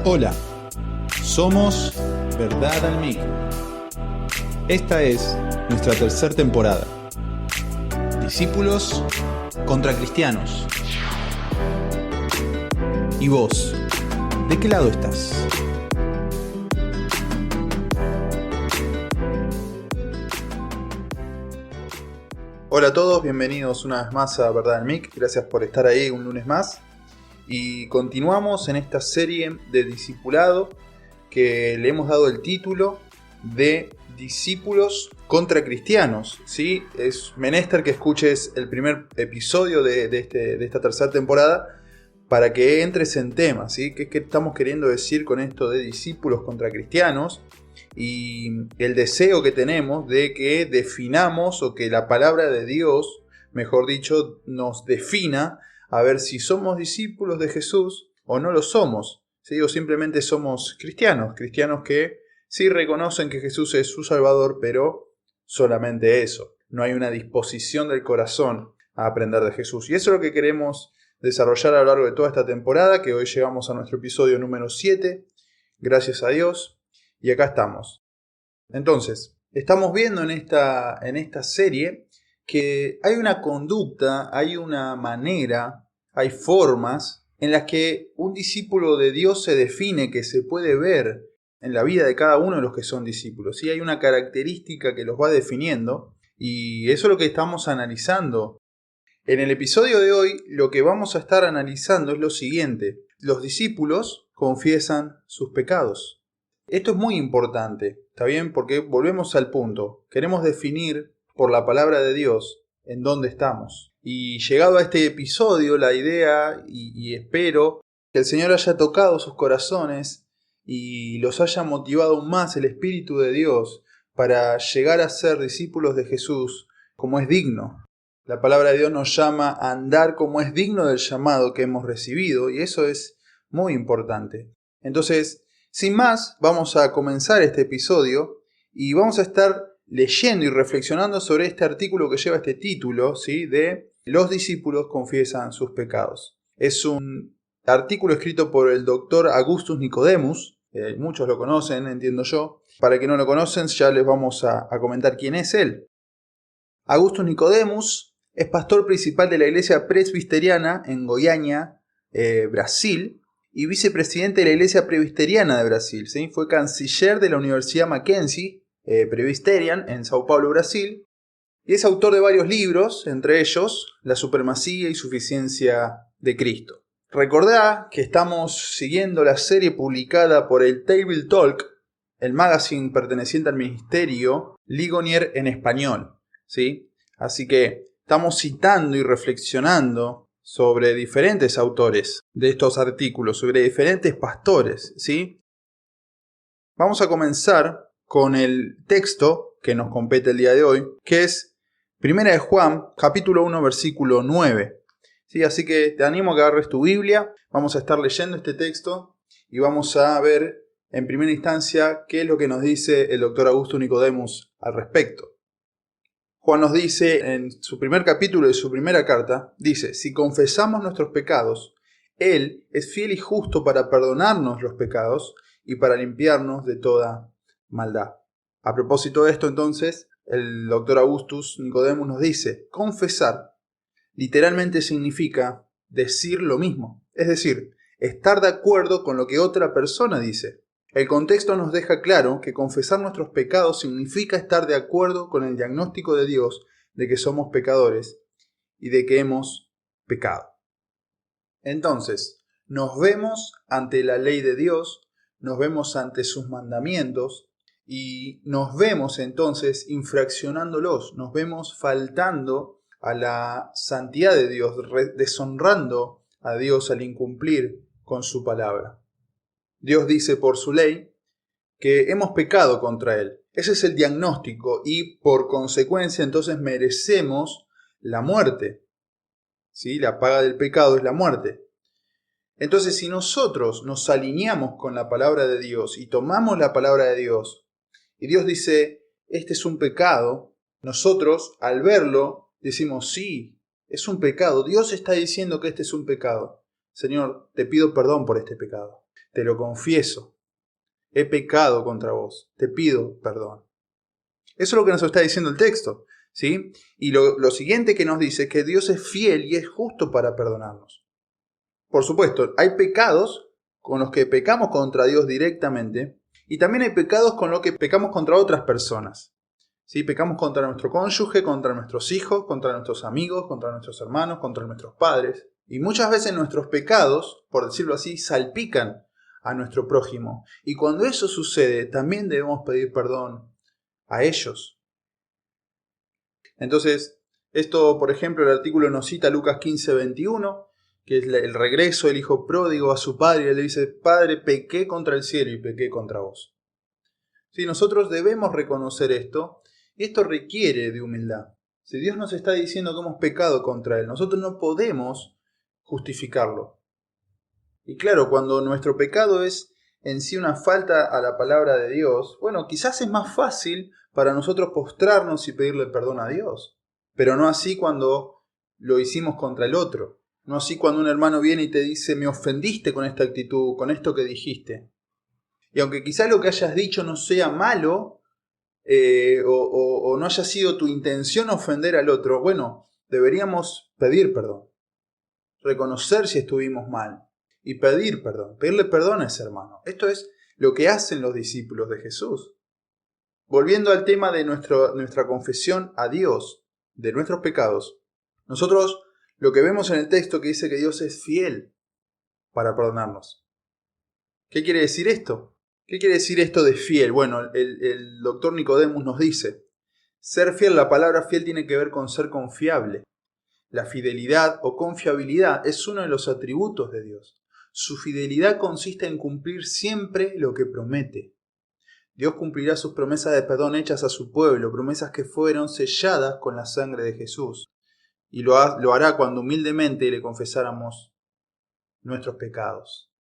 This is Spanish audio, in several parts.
Hola, somos Verdad al Mic. Esta es nuestra tercera temporada. Discípulos contra cristianos. ¿Y vos? ¿De qué lado estás? Hola a todos, bienvenidos una vez más a Verdad al Mic. Gracias por estar ahí un lunes más. Y continuamos en esta serie de discipulado que le hemos dado el título de Discípulos contra Cristianos. ¿Sí? Es menester que escuches el primer episodio de esta tercera temporada para que entres en tema. ¿Sí? ¿Qué estamos queriendo decir con esto de discípulos contra cristianos? Y el deseo que tenemos de que definamos o que la palabra de Dios, mejor dicho, nos defina a ver si somos discípulos de Jesús o no lo somos, ¿sí? O simplemente somos cristianos que sí reconocen que Jesús es su Salvador, pero solamente eso. No hay una disposición del corazón a aprender de Jesús. Y eso es lo que queremos desarrollar a lo largo de toda esta temporada, que hoy llegamos a nuestro episodio número 7. Gracias a Dios. Y acá estamos. Entonces, estamos viendo en esta serie que hay una conducta, hay una manera, hay formas en las que un discípulo de Dios se define, que se puede ver en la vida de cada uno de los que son discípulos. ¿Sí? Hay una característica que los va definiendo y eso es lo que estamos analizando. En el episodio de hoy lo que vamos a estar analizando es lo siguiente. Los discípulos confiesan sus pecados. Esto es muy importante, ¿está bien? Porque volvemos al punto. Queremos definir por la palabra de Dios en dónde estamos. Y llegado a este episodio, la idea, y espero que el Señor haya tocado sus corazones y los haya motivado aún más el Espíritu de Dios para llegar a ser discípulos de Jesús como es digno. La palabra de Dios nos llama a andar como es digno del llamado que hemos recibido, y eso es muy importante. Entonces, sin más, vamos a comenzar este episodio y vamos a estar leyendo y reflexionando sobre este artículo que lleva este título, ¿sí? De Los discípulos confiesan sus pecados. Es un artículo escrito por el doctor Augustus Nicodemus, muchos lo conocen, entiendo yo. Para que no lo conocen, ya les vamos a comentar quién es él. Augustus Nicodemus es pastor principal de la iglesia presbiteriana en Goiânia, Brasil, y vicepresidente de la Iglesia Presbiteriana de Brasil. ¿Sí? Fue canciller de la Universidad Mackenzie Presbyterian en Sao Paulo, Brasil, y es autor de varios libros, entre ellos La supremacía y suficiencia de Cristo. Recordá que estamos siguiendo la serie publicada por el Table Talk, el magazine perteneciente al ministerio Ligonier en español. ¿Sí? Así que estamos citando y reflexionando sobre diferentes autores de estos artículos, sobre diferentes pastores, ¿sí? Vamos a comenzar con el texto que nos compete el día de hoy, que es 1 de Juan, capítulo 1, versículo 9. ¿Sí? Así que te animo a que agarres tu Biblia, vamos a estar leyendo este texto y vamos a ver en primera instancia qué es lo que nos dice el doctor Augustus Nicodemus al respecto. Juan nos dice en su primer capítulo de su primera carta, dice, si confesamos nuestros pecados, Él es fiel y justo para perdonarnos los pecados y para limpiarnos de toda maldad. A propósito de esto, entonces, el doctor Augustus Nicodemus nos dice, confesar literalmente significa decir lo mismo, es decir, estar de acuerdo con lo que otra persona dice. El contexto nos deja claro que confesar nuestros pecados significa estar de acuerdo con el diagnóstico de Dios de que somos pecadores y de que hemos pecado. Entonces, nos vemos ante la ley de Dios, nos vemos ante sus mandamientos y nos vemos entonces infraccionándolos, nos vemos faltando a la santidad de Dios, deshonrando a Dios al incumplir con su palabra. Dios dice por su ley que hemos pecado contra Él. Ese es el diagnóstico y por consecuencia entonces merecemos la muerte. ¿Sí? La paga del pecado es la muerte. Entonces si nosotros nos alineamos con la palabra de Dios y tomamos la palabra de Dios y Dios dice, este es un pecado, nosotros al verlo decimos, sí, es un pecado. Dios está diciendo que este es un pecado. Señor, te pido perdón por este pecado. te lo confieso, he pecado contra vos, te pido perdón. Eso es lo que nos está diciendo el texto, ¿sí? Y lo siguiente que nos dice es que Dios es fiel y es justo para perdonarnos. Por supuesto, hay pecados con los que pecamos contra Dios directamente y también hay pecados con los que pecamos contra otras personas. ¿Sí? Pecamos contra nuestro cónyuge, contra nuestros hijos, contra nuestros amigos, contra nuestros hermanos, contra nuestros padres. Y muchas veces nuestros pecados, por decirlo así, salpican a nuestro prójimo. Y cuando eso sucede, también debemos pedir perdón a ellos. Entonces, esto, por ejemplo, el artículo nos cita Lucas 15:21, que es el regreso del hijo pródigo a su padre, y él le dice: Padre, pequé contra el cielo y pequé contra vos. Sí, nosotros debemos reconocer esto, y esto requiere de humildad. Si Dios nos está diciendo que hemos pecado contra Él, nosotros no podemos justificarlo. Y claro, cuando nuestro pecado es en sí una falta a la palabra de Dios, bueno, quizás es más fácil para nosotros postrarnos y pedirle perdón a Dios. Pero no así cuando lo hicimos contra el otro. No así cuando un hermano viene y te dice: me ofendiste con esta actitud, con esto que dijiste. Y aunque quizás lo que hayas dicho no sea malo, o no haya sido tu intención ofender al otro, bueno, deberíamos pedir perdón. Reconocer si estuvimos mal. Y pedir perdón. Pedirle perdón a ese hermano. Esto es lo que hacen los discípulos de Jesús. Volviendo al tema de nuestra confesión a Dios de nuestros pecados, nosotros lo que vemos en el texto que dice que Dios es fiel para perdonarnos. ¿Qué quiere decir esto? ¿Qué quiere decir esto de fiel? Bueno, el doctor Nicodemus nos dice: ser fiel, la palabra fiel tiene que ver con ser confiable. La fidelidad o confiabilidad es uno de los atributos de Dios. Su fidelidad consiste en cumplir siempre lo que promete. Dios cumplirá sus promesas de perdón hechas a su pueblo, promesas que fueron selladas con la sangre de Jesús. Y lo hará cuando humildemente le confesáramos nuestros pecados.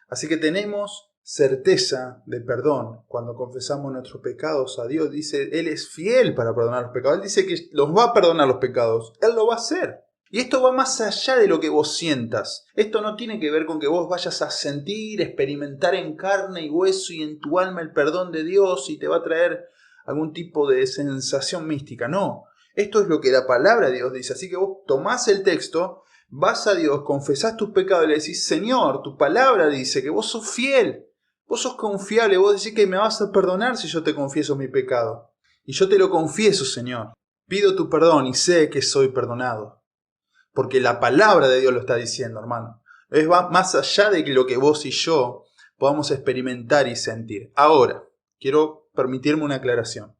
Así que tenemos certeza de perdón cuando confesamos nuestros pecados a Dios. Dice, Él es fiel para perdonar los pecados. Él dice que los va a perdonar los pecados. Él lo va a hacer. Y esto va más allá de lo que vos sientas. Esto no tiene que ver con que vos vayas a sentir, experimentar en carne y hueso y en tu alma el perdón de Dios y te va a traer algún tipo de sensación mística. No, esto es lo que la palabra de Dios dice. Así que vos tomás el texto, vas a Dios, confesás tus pecados y le decís: Señor, tu palabra dice que vos sos fiel, vos sos confiable, vos decís que me vas a perdonar si yo te confieso mi pecado. Y yo te lo confieso, Señor. Pido tu perdón y sé que soy perdonado. Porque la palabra de Dios lo está diciendo, hermano. Va más allá de lo que vos y yo podamos experimentar y sentir. Ahora, quiero permitirme una aclaración.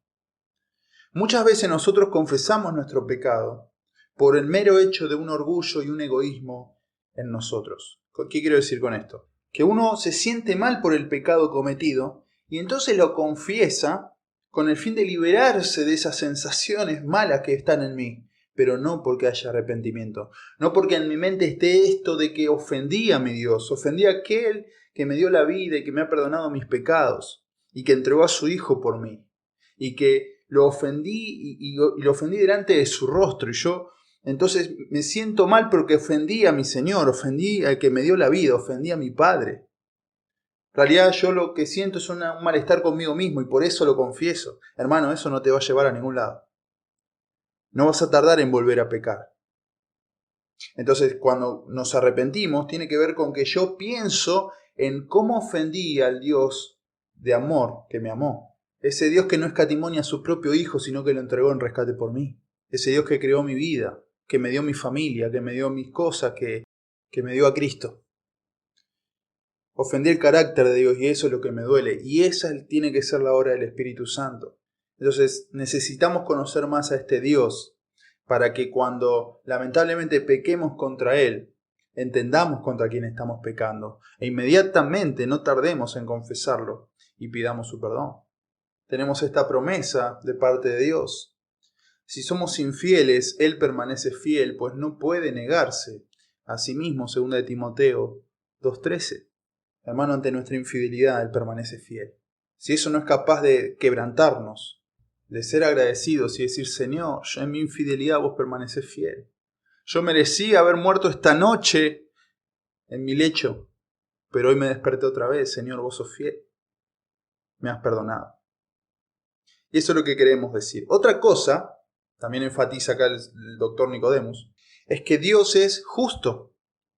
Muchas veces nosotros confesamos nuestro pecado por el mero hecho de un orgullo y un egoísmo en nosotros. ¿Qué quiero decir con esto? Que uno se siente mal por el pecado cometido y entonces lo confiesa con el fin de liberarse de esas sensaciones malas que están en mí. Pero no porque haya arrepentimiento, no porque en mi mente esté esto de que ofendí a mi Dios, ofendí a aquel que me dio la vida y que me ha perdonado mis pecados y que entregó a su Hijo por mí y que lo ofendí y lo ofendí delante de su rostro y yo entonces me siento mal porque ofendí a mi Señor, ofendí al que me dio la vida, ofendí a mi Padre. En realidad yo lo que siento es un malestar conmigo mismo y por eso lo confieso. Hermano, eso no te va a llevar a ningún lado. No vas a tardar en volver a pecar. Entonces, cuando nos arrepentimos, tiene que ver con que yo pienso en cómo ofendí al Dios de amor que me amó. Ese Dios que no escatimó ni a su propio Hijo, sino que lo entregó en rescate por mí. Ese Dios que creó mi vida, que me dio mi familia, que me dio mis cosas, que me dio a Cristo. Ofendí el carácter de Dios y eso es lo que me duele. Y esa tiene que ser la obra del Espíritu Santo. Entonces necesitamos conocer más a este Dios para que cuando lamentablemente pequemos contra Él, entendamos contra quién estamos pecando e inmediatamente no tardemos en confesarlo y pidamos su perdón. Tenemos esta promesa de parte de Dios. Si somos infieles, Él permanece fiel, pues no puede negarse a sí mismo, 2 de Timoteo 2:13. Hermano, ante nuestra infidelidad, Él permanece fiel. Si eso no es capaz de quebrantarnos, de ser agradecidos y decir: Señor, yo en mi infidelidad vos permanecés fiel. Yo merecía haber muerto esta noche en mi lecho, pero hoy me desperté otra vez. Señor, vos sos fiel. Me has perdonado. Y eso es lo que queremos decir. Otra cosa, también enfatiza acá el doctor Nicodemus, es que Dios es justo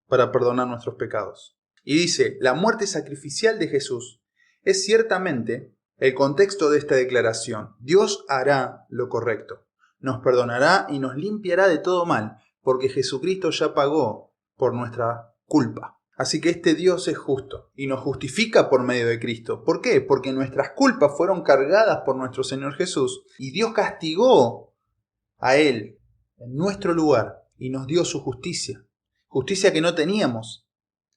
para perdonar nuestros pecados. Y dice, la muerte sacrificial de Jesús es ciertamente el contexto de esta declaración. Dios hará lo correcto, nos perdonará y nos limpiará de todo mal, porque Jesucristo ya pagó por nuestra culpa. Así que este Dios es justo y nos justifica por medio de Cristo. ¿Por qué? Porque nuestras culpas fueron cargadas por nuestro Señor Jesús y Dios castigó a Él en nuestro lugar y nos dio su justicia. Justicia que no teníamos.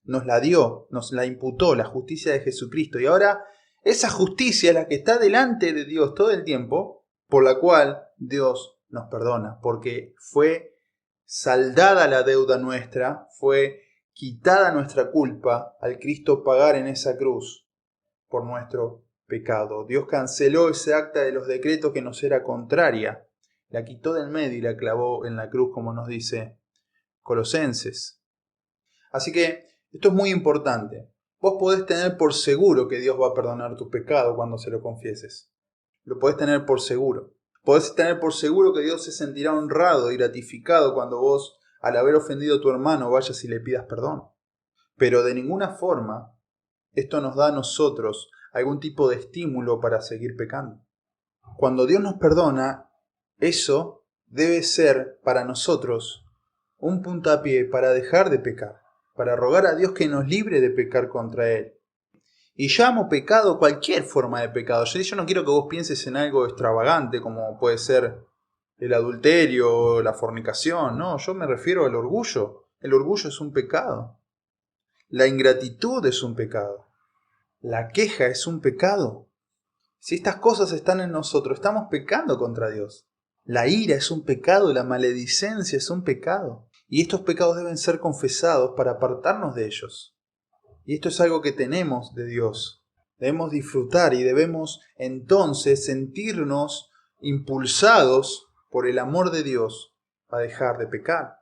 Nos la dio, nos la imputó, la justicia de Jesucristo. Y ahora esa justicia es la que está delante de Dios todo el tiempo, por la cual Dios nos perdona, porque fue saldada la deuda nuestra, fue quitada nuestra culpa al Cristo pagar en esa cruz por nuestro pecado. Dios canceló ese acta de los decretos que nos era contraria, la quitó del medio y la clavó en la cruz, como nos dice Colosenses. Así que esto es muy importante. Vos podés tener por seguro que Dios va a perdonar tu pecado cuando se lo confieses. Lo podés tener por seguro. Podés tener por seguro que Dios se sentirá honrado y gratificado cuando vos, al haber ofendido a tu hermano, vayas y le pidas perdón. Pero de ninguna forma esto nos da a nosotros algún tipo de estímulo para seguir pecando. Cuando Dios nos perdona, eso debe ser para nosotros un puntapié para dejar de pecar, para rogar a Dios que nos libre de pecar contra Él. Y llamo pecado cualquier forma de pecado. Yo no quiero que vos pienses en algo extravagante como puede ser el adulterio, la fornicación. No, yo me refiero al orgullo. El orgullo es un pecado. La ingratitud es un pecado. La queja es un pecado. Si estas cosas están en nosotros, estamos pecando contra Dios. La ira es un pecado, la maledicencia es un pecado. Y estos pecados deben ser confesados para apartarnos de ellos. Y esto es algo que tenemos de Dios. Debemos disfrutar y debemos entonces sentirnos impulsados por el amor de Dios a dejar de pecar.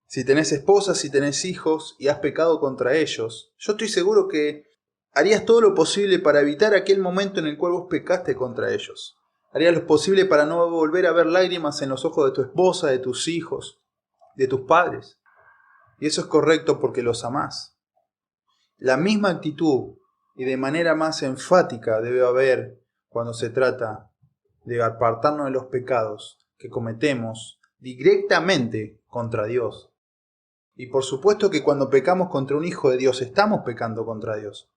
Si tenés esposa, si tenés hijos y has pecado contra ellos, yo estoy seguro que harías todo lo posible para evitar aquel momento en el cual vos pecaste contra ellos. Harías lo posible para no volver a ver lágrimas en los ojos de tu esposa, de tus hijos, de tus padres. Y eso es correcto porque los amás. La misma actitud y de manera más enfática debe haber cuando se trata de apartarnos de los pecados que cometemos directamente contra Dios. Y por supuesto que cuando pecamos contra un hijo de Dios estamos pecando contra Dios.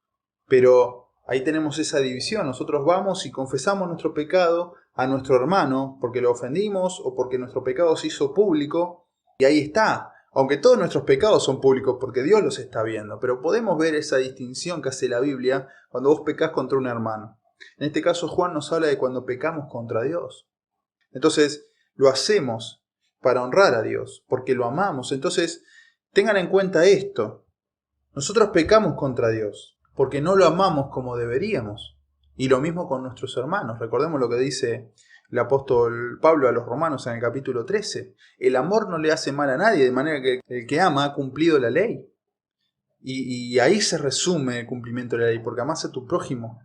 Pero ahí tenemos esa división. Nosotros vamos y confesamos nuestro pecado a nuestro hermano porque lo ofendimos o porque nuestro pecado se hizo público. Y ahí está. Aunque todos nuestros pecados son públicos porque Dios los está viendo. Pero podemos ver esa distinción que hace la Biblia cuando vos pecás contra un hermano. En este caso Juan nos habla de cuando pecamos contra Dios. Entonces lo hacemos para honrar a Dios porque lo amamos. Entonces tengan en cuenta esto. Nosotros pecamos contra Dios porque no lo amamos como deberíamos. Y lo mismo con nuestros hermanos. Recordemos lo que dice el apóstol Pablo a los romanos en el capítulo 13. El amor no le hace mal a nadie, de manera que el que ama ha cumplido la ley. Y ahí se resume el cumplimiento de la ley, porque amás a tu prójimo.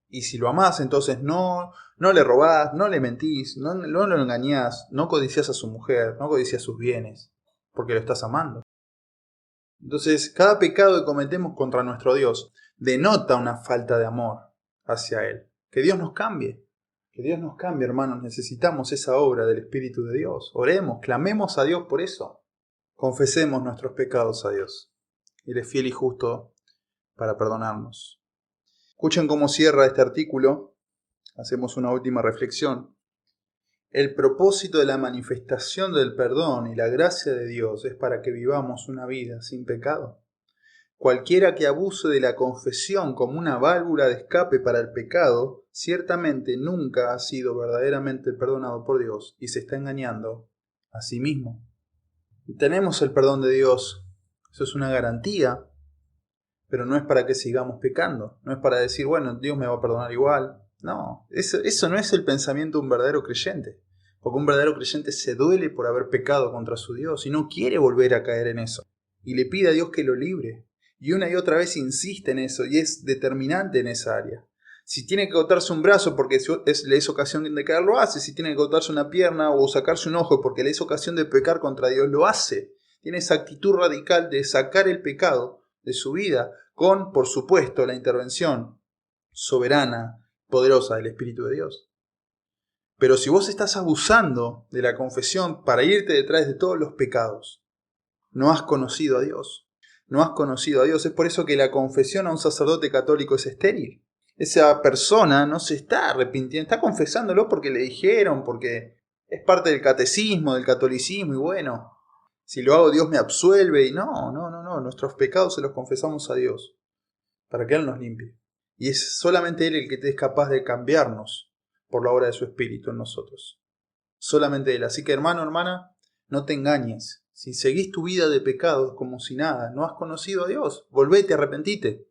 Y si lo amás, entonces no le robás, no le mentís, no lo engañás, no codiciás a su mujer, no codiciás sus bienes, porque lo estás amando. Entonces, cada pecado que cometemos contra nuestro Dios denota una falta de amor hacia Él. Que Dios nos cambie. Que Dios nos cambie, hermanos. Necesitamos esa obra del Espíritu de Dios. Oremos, clamemos a Dios por eso. Confesemos nuestros pecados a Dios. Él es fiel y justo para perdonarnos. Escuchen cómo cierra este artículo. Hacemos una última reflexión. El propósito de la manifestación del perdón y la gracia de Dios es para que vivamos una vida sin pecado. Cualquiera que abuse de la confesión como una válvula de escape para el pecado, ciertamente nunca ha sido verdaderamente perdonado por Dios y se está engañando a sí mismo. Tenemos el perdón de Dios, eso es una garantía, pero no es para que sigamos pecando, no es para decir, bueno, Dios me va a perdonar igual. No, eso no es el pensamiento de un verdadero creyente, porque un verdadero creyente se duele por haber pecado contra su Dios y no quiere volver a caer en eso. Y le pide a Dios que lo libre. Y una y otra vez insiste en eso y es determinante en esa área. Si tiene que cortarse un brazo porque le es ocasión de caer, lo hace. Si tiene que cortarse una pierna o sacarse un ojo porque le es ocasión de pecar contra Dios, lo hace. Tiene esa actitud radical de sacar el pecado de su vida con, por supuesto, la intervención soberana, poderosa del Espíritu de Dios. Pero si vos estás abusando de la confesión para irte detrás de todos los pecados, no has conocido a Dios. No has conocido a Dios. Es por eso que la confesión a un sacerdote católico es estéril. Esa persona no se está arrepintiendo, está confesándolo porque le dijeron, porque es parte del catecismo, del catolicismo, y bueno, si lo hago Dios me absuelve. Y no, nuestros pecados se los confesamos a Dios, para que Él nos limpie. Y es solamente Él el que es capaz de cambiarnos por la obra de su Espíritu en nosotros. Solamente Él. Así que hermano, hermana, no te engañes. Si seguís tu vida de pecados como si nada, no has conocido a Dios, volvete, arrepentite.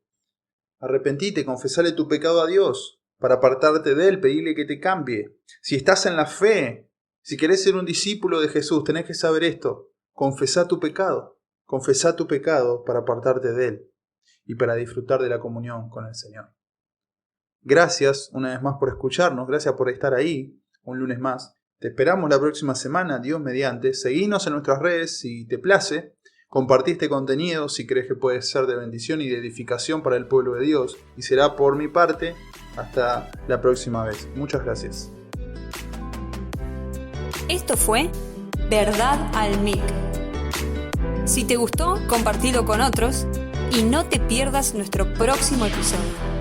Arrepentite, confesale tu pecado a Dios para apartarte de Él, pedirle que te cambie. Si estás en la fe, si querés ser un discípulo de Jesús, tenés que saber esto. Confesá tu pecado para apartarte de Él y para disfrutar de la comunión con el Señor. Gracias una vez más por escucharnos, gracias por estar ahí un lunes más. Te esperamos la próxima semana, Dios mediante. Seguinos en nuestras redes si te place. Compartí este contenido si crees que puede ser de bendición y de edificación para el pueblo de Dios. Y será por mi parte hasta la próxima vez. Muchas gracias. Esto fue Verdad al Mic. Si te gustó, compartilo con otros y no te pierdas nuestro próximo episodio.